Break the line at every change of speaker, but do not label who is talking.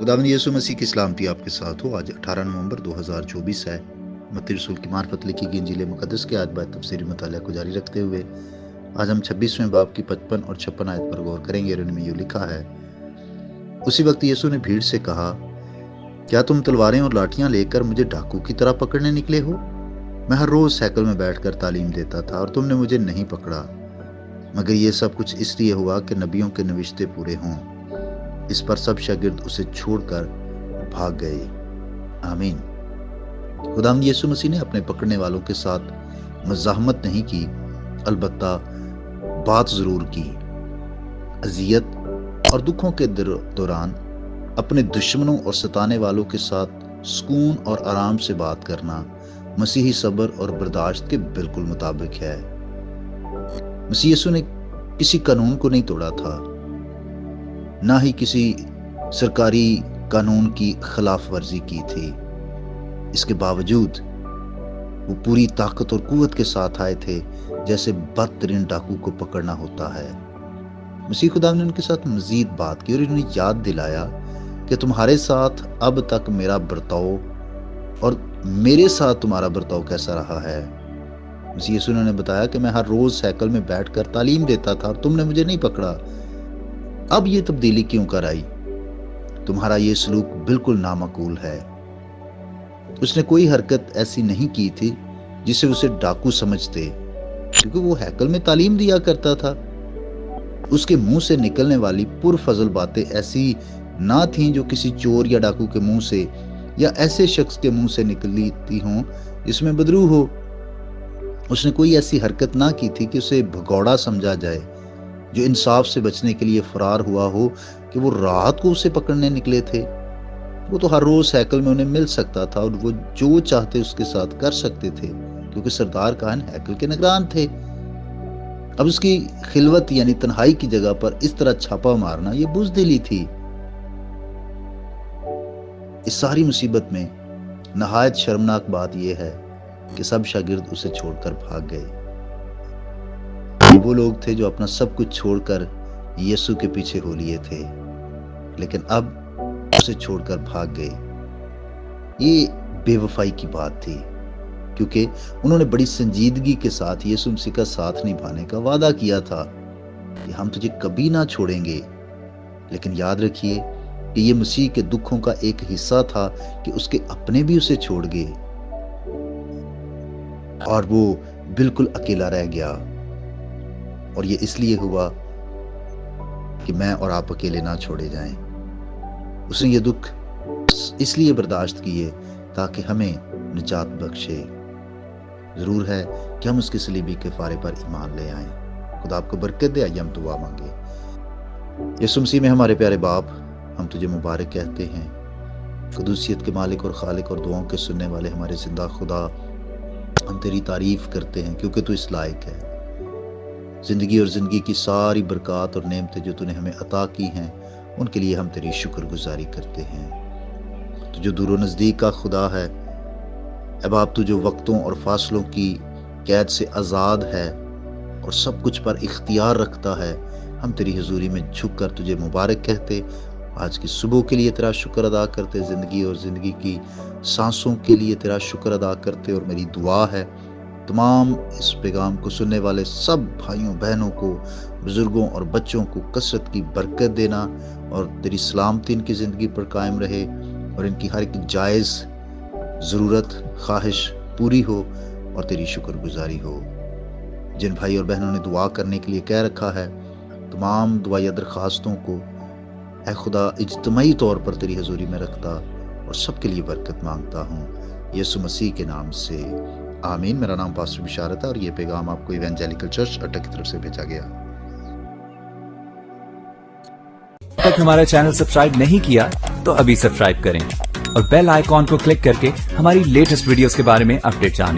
खुदावंद यीशु मसीह की सलामती आपके साथ हो। आज 18 नवंबर 2024 है। मत्ती रसूल की मार्फत लिखी गई इंजील मुक़द्दस के आज बाद तफसीरी मुताला को जारी रखते हुए आज हम 26वें बाब की 55 और 56 आयत पर गौर करेंगे। और उनमें यूँ लिखा है, उसी वक्त यीशु ने भीड़ से कहा, क्या तुम तलवारें और लाठियां लेकर मुझे डाकू की तरह पकड़ने निकले हो? मैं हर रोज साइकिल में बैठकर तालीम देता था और तुमने मुझे नहीं पकड़ा, मगर ये सब कुछ इसलिए हुआ कि नबियों के नविश्ते पूरे हों। इस पर सब शागिर्द उसे छोड़कर भाग गए। आमीन। खुदावंद यीशु मसीह ने अपने पकड़ने वालों के साथ मज़ाहमत नहीं की, अलबत्ता बात जरूर की। अजियत और दुखों के दौरान अपने दुश्मनों और सताने वालों के साथ सुकून और आराम से बात करना मसीही सब्र और बर्दाश्त के बिल्कुल मुताबिक है। मसीह यीशु ने किसी कानून को नहीं तोड़ा था, ना ही किसी सरकारी कानून की खिलाफ वर्जी की थी। इसके बावजूद वो पूरी ताकत और कुव्वत के साथ आए थे, जैसे बदतरीन डाकू को पकड़ना होता है। मसीह खुदा ने उनके साथ मजीद बात की और उन्हें याद दिलाया कि तुम्हारे साथ अब तक मेरा बर्ताव और मेरे साथ तुम्हारा बर्ताव कैसा रहा है। मसीह यीशु ने बताया कि मैं हर रोज साइकिल में बैठकर तालीम देता था और तुमने मुझे नहीं पकड़ा। अब ये तब्दीली क्यों कर आई? तुम्हारा ये सलूक बिल्कुल नामकूल है। उसने कोई हरकत ऐसी नहीं की थी जिसे उसे डाकू समझते, क्योंकि वो हैकल में तालीम दिया करता था। उसके मुंह से निकलने वाली पुरफजल बातें ऐसी ना थीं जो किसी चोर या डाकू के मुंह से या ऐसे शख्स के मुंह से निकलती हों जिसमें बदरू हो। उसने कोई ऐसी हरकत ना की थी कि उसे भगौड़ा समझा जाए, जो इंसाफ से बचने के लिए फरार हुआ हो कि वो रात को उसे पकड़ने निकले थे। वो तो हर रोज हैकल में उन्हें मिल सकता था और वो जो चाहते उसके साथ कर सकते थे, क्योंकि सरदार काहन हैकल के निगरान थे। अब उसकी खिलवत यानी तन्हाई की जगह पर इस तरह छापा मारना ये बुज़दिली थी। इस सारी मुसीबत में नहायत शर्मनाक बात यह है कि सब शागिर्द उसे छोड़कर भाग गए। वो लोग थे जो अपना सब कुछ छोड़कर यीशु के पीछे हो लिए थे, लेकिन अब उसे छोड़कर भाग गए। ये बेवफाई की बात थी, क्योंकि उन्होंने बड़ी संजीदगी के साथ यीशु मसीह का साथ निभाने का वादा किया था कि हम तुझे कभी ना छोड़ेंगे। लेकिन याद रखिए कि ये मसीह के दुखों का एक हिस्सा था कि उसके अपने भी उसे छोड़ गए और वो बिल्कुल अकेला रह गया। और ये इसलिए हुआ कि मैं और आप अकेले ना छोड़े जाएं। उसने ये दुख इसलिए बर्दाश्त किए ताकि हमें निजात बख्शे। जरूर है कि हम उसके सलीबी के फारे पर ईमान ले आएं। खुदा आपको बरकत दे। आइए हम दुआ मांगे। यीशु मसीह में हमारे प्यारे बाप, हम तुझे मुबारक कहते हैं। क़ुदूसियत के मालिक और खालिक और दुआओं के सुनने वाले हमारे जिंदा खुदा, हम तेरी तारीफ करते हैं क्योंकि तू इस लायक है। जिंदगी और जिंदगी की सारी बरकत और नेमतें जो तूने हमें अता की हैं, उनके लिए हम तेरी शुक्रगुजारी करते हैं। तू जो दूर व नज़दीक का खुदा है, अब आप तू जो वक्तों और फासलों की कैद से आज़ाद है और सब कुछ पर इख्तियार रखता है, हम तेरी हुजूरी में झुककर तुझे मुबारक कहते, आज की सुबह के लिए तेरा शुक्र अदा करते, ज़िंदगी और ज़िंदगी की सांसों के लिए तेरा शुक्र अदा करते। और मेरी दुआ है तमाम इस पैगाम को सुनने वाले सब भाइयों बहनों को, बुजुर्गों और बच्चों को कसरत की बरकत देना और तेरी सलामती इनकी ज़िंदगी पर कायम रहे और इनकी हर एक जायज़ ज़रूरत ख्वाहिश पूरी हो और तेरी शुक्रगुजारी हो। जिन भाई और बहनों ने दुआ करने के लिए कह रखा है, तमाम दुआया दरख्वास्तों को ऐ खुदा इज्तमाई तौर पर तेरी हजूरी में रखता और सबके लिए बरकत मांगता हूँ, यीशु मसीह के नाम से, आमीन। मेरा नाम पास्टर बिशारत है और ये पैगाम आपको इवेंजेलिकल चर्च अड्डा की तरफ से भेजा गया।
तक हमारा चैनल सब्सक्राइब नहीं किया तो अभी सब्सक्राइब करें और बेल आइकॉन को क्लिक करके हमारी लेटेस्ट वीडियोस के बारे में अपडेट जानें।